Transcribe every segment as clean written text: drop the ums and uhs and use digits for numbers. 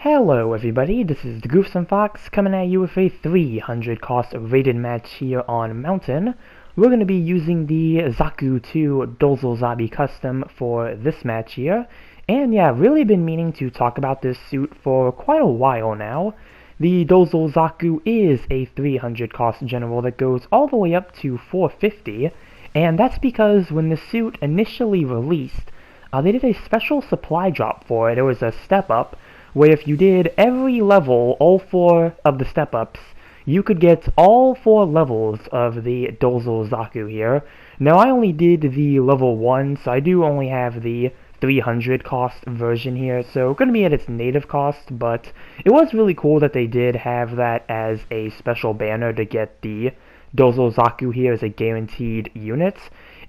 Hello everybody, this is the Goofsome Fox coming at you with a 300 cost rated match here on Mountain. We're going to be using the Zaku 2 Dozle Zabi custom for this match here. And yeah, really been meaning to talk about this suit for quite a while now. The Dozel Zaku is a 300 cost general that goes all the way up to 450. And that's because when the suit initially released, they did a special supply drop for it. It was a step up, where if you did every level, all 4 of the step-ups, you could get all 4 levels of the Dozle Zaku here. Now, I only did the level 1, so I do only have the 300 cost version here, so it's going to be at its native cost, but it was really cool that they did have that as a special banner to get the Dozle Zaku here as a guaranteed unit.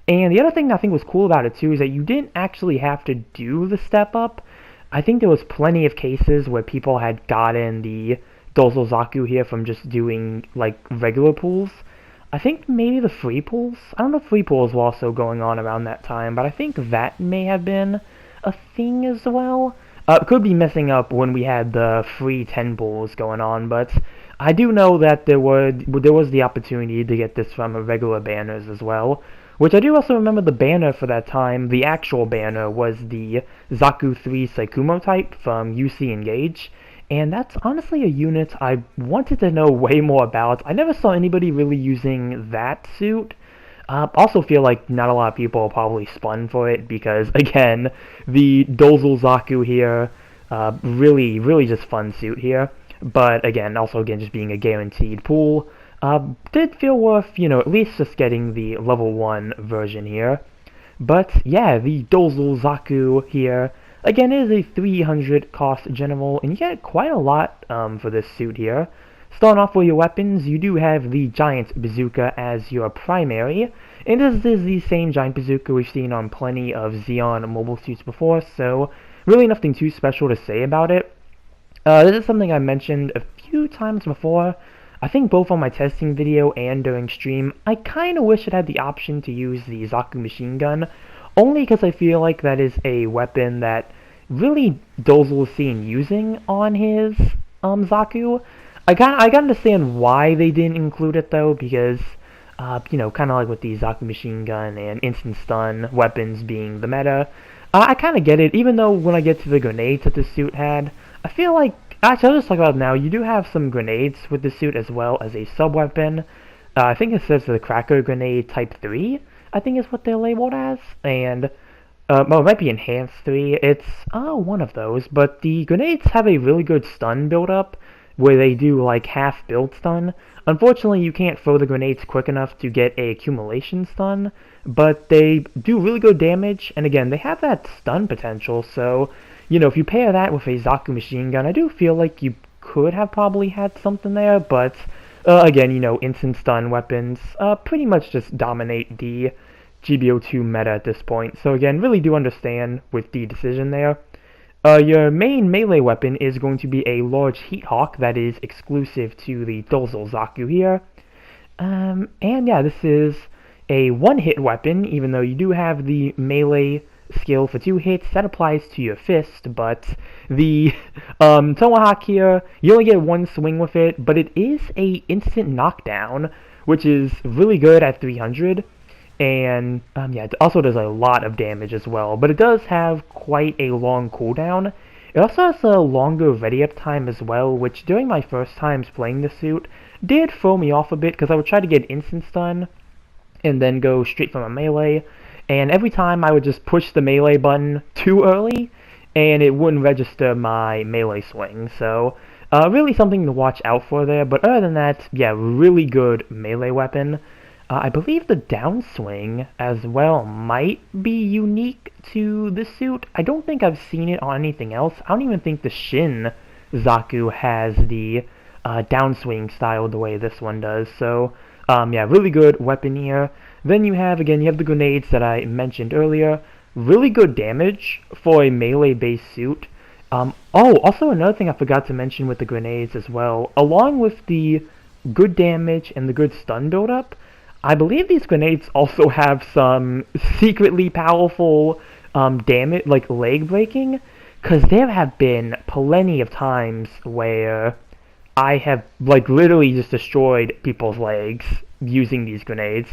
And the other thing I think was cool about it, too, is that you didn't actually have to do the step-up. I think there was plenty of cases where people had gotten the Dozle Zaku here from just doing, like, regular pulls. I think maybe the free pulls? I don't know if free pulls were also going on around that time, but I think that may have been a thing as well. Could be messing up when we had the free 10 pulls going on, but I do know that there was the opportunity to get this from regular banners as well. Which I do also remember the banner for that time, the actual banner, was the Zaku 3 Saikumo type from UC Engage, and that's honestly a unit I wanted to know way more about. I never saw anybody really using that suit. Also feel like not a lot of people probably spun for it, because, again, the Dozel Zaku here, really just fun suit here. But, again, just being a guaranteed pull. Did feel worth, at least just getting the level 1 version here. But, yeah, the Dozel Zaku here, again, is a 300 cost general, and you get quite a lot for this suit here. Starting off with your weapons, you do have the Giant Bazooka as your primary, and this is the same Giant Bazooka we've seen on plenty of Xeon mobile suits before, so really nothing too special to say about it. This is something I mentioned a few times before. I think both on my testing video and during stream, I kinda wish it had the option to use the Zaku machine gun, only because I feel like that is a weapon that really Dozel is seen using on his Zaku. I can understand why they didn't include it though, because kinda like with the Zaku machine gun and instant stun weapons being the meta, I kinda get it, even though when I get to the grenades that the suit had, I feel like, actually, I'll just talk about it now. You do have some grenades with the suit as well as a sub-weapon. I think it says the Cracker Grenade Type 3, I think is what they're labeled as. And, it might be Enhanced 3. It's, one of those. But the grenades have a really good stun build-up, where they do, like, half-build stun. Unfortunately, you can't throw the grenades quick enough to get a accumulation stun, but they do really good damage, and again, they have that stun potential, so if you pair that with a Zaku machine gun, I do feel like you could have probably had something there, but again, instant stun weapons pretty much just dominate the GBO2 meta at this point. So again, really do understand with the decision there. Your main melee weapon is going to be a large Heat Hawk that is exclusive to the Dozel Zaku here. And yeah, this is a one-hit weapon, even though you do have the melee skill for 2 hits. That applies to your fist, but the Tomahawk here, you only get 1 swing with it, but it is a instant knockdown, which is really good at 300, and yeah, it also does a lot of damage as well, but it does have quite a long cooldown. It also has a longer ready-up time as well, which during my first times playing the suit did throw me off a bit, because I would try to get instant stun and then go straight from a melee, and every time I would just push the melee button too early, and it wouldn't register my melee swing. So, really something to watch out for there. But other than that, yeah, really good melee weapon. I believe the downswing as well might be unique to this suit. I don't think I've seen it on anything else. I don't even think the Shin Zaku has the downswing style the way this one does. So, yeah, really good weapon here. Then you have the grenades that I mentioned earlier. Really good damage for a melee-based suit. Also another thing I forgot to mention with the grenades as well. Along with the good damage and the good stun build-up, I believe these grenades also have some secretly powerful damage, like leg breaking. because there have been plenty of times where I have like literally just destroyed people's legs using these grenades.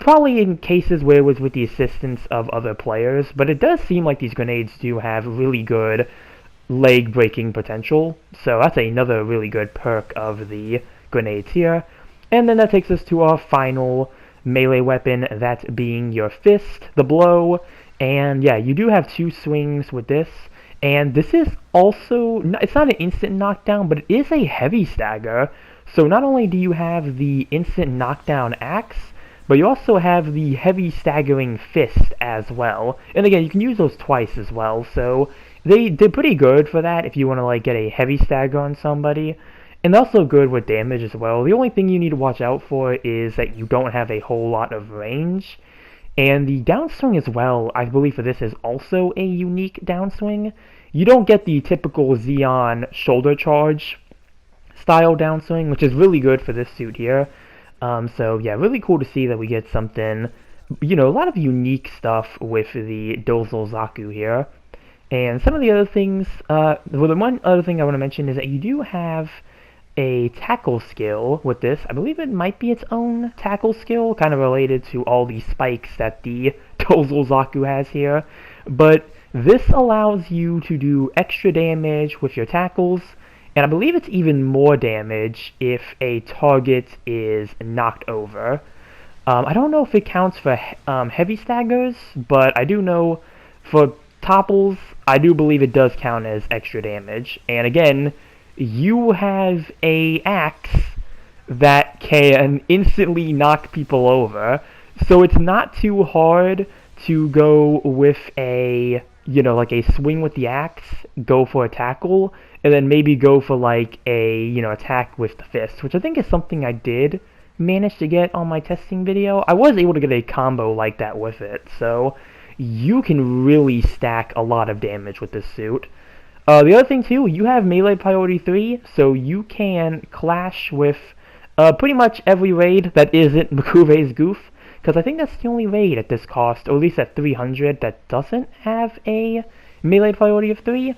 Probably in cases where it was with the assistance of other players, but it does seem like these grenades do have really good leg breaking potential. So that's another really good perk of the grenades here. And then that takes us to our final melee weapon, that being your fist, the blow. And yeah, you do have 2 swings with this. And this is also, it's not an instant knockdown, but it is a heavy stagger. So not only do you have the instant knockdown axe, but you also have the heavy staggering fist as well. And again, you can use those twice as well, so they're pretty good for that if you want to like get a heavy stagger on somebody. And they're also good with damage as well. The only thing you need to watch out for is that you don't have a whole lot of range. And the downswing as well, I believe for this is also a unique downswing. You don't get the typical Xeon shoulder charge style downswing, which is really good for this suit here. So yeah, really cool to see that we get something, a lot of unique stuff with the Dozle Zaku here. And some of the other things, well, the one other thing I want to mention is that you do have a tackle skill with this. I believe it might be its own tackle skill, kind of related to all the spikes that the Dozel Zaku has here. But this allows you to do extra damage with your tackles, and I believe it's even more damage if a target is knocked over. I don't know if it counts for heavy staggers, but I do know for topples, I do believe it does count as extra damage. And again, you have a axe that can instantly knock people over, so it's not too hard to go with a, like a swing with the axe, go for a tackle, and then maybe go for like a, attack with the fist, which I think is something I did manage to get on my testing video. I was able to get a combo like that with it, so you can really stack a lot of damage with this suit. The other thing too, you have melee priority 3, so you can clash with pretty much every raid that isn't Makuve's Goof, because I think that's the only raid at this cost, or at least at 300, that doesn't have a melee priority of 3.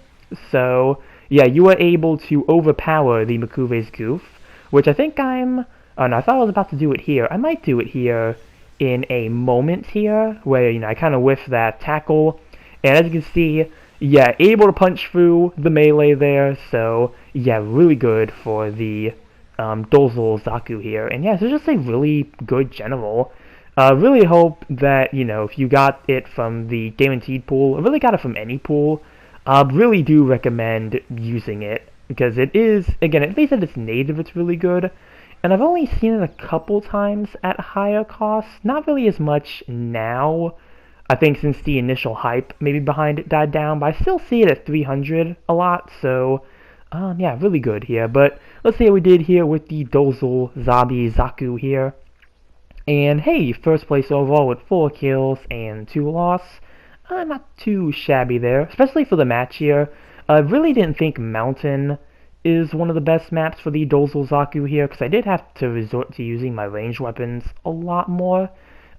So yeah, you are able to overpower the Makuve's Goof, which I think no, I thought I was about to do it here. I might do it here in a moment here, where, I kind of whiff that tackle, and as you can see, yeah, able to punch through the melee there, so yeah, really good for the Dozle Zaku here. And yeah, so just a really good general. Really hope that, if you got it from the guaranteed pool, or really got it from any pool, really do recommend using it, because it is, again, at least at its native, it's really good. And I've only seen it a couple times at higher costs, not really as much now, I think, since the initial hype maybe behind it died down, but I still see it at 300 a lot, so yeah, really good here. But let's see how we did here with the Dozle Zabi Zaku here. And hey, first place overall with 4 kills and 2 loss. Not too shabby there, especially for the match here. I really didn't think Mountain is one of the best maps for the Dozle Zaku here, because I did have to resort to using my ranged weapons a lot more.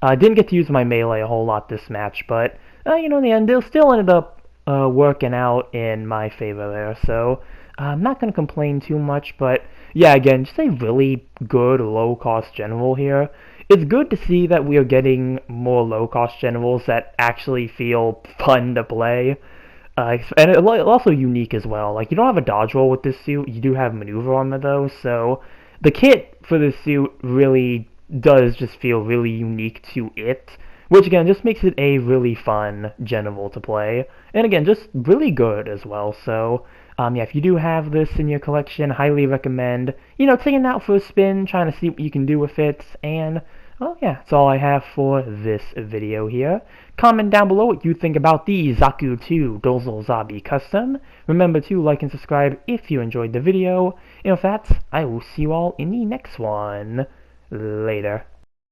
I didn't get to use my melee a whole lot this match, but, in the end, it still ended up working out in my favor there, so I'm not going to complain too much, but yeah, again, just a really good low-cost general here. It's good to see that we are getting more low-cost generals that actually feel fun to play. And it's also unique as well. Like, you don't have a dodge roll with this suit, you do have maneuver armor though, so the kit for this suit really does just feel really unique to it, which again just makes it a really fun general to play, and again just really good as well. So yeah, if you do have this in your collection, highly recommend taking it out for a spin, trying to see what you can do with it. And well, yeah, that's all I have for this video here. Comment down below what you think about the Zaku 2 Dozle Zabi custom. Remember to like and subscribe if you enjoyed the video, and with that, I will see you all in the next one. Later.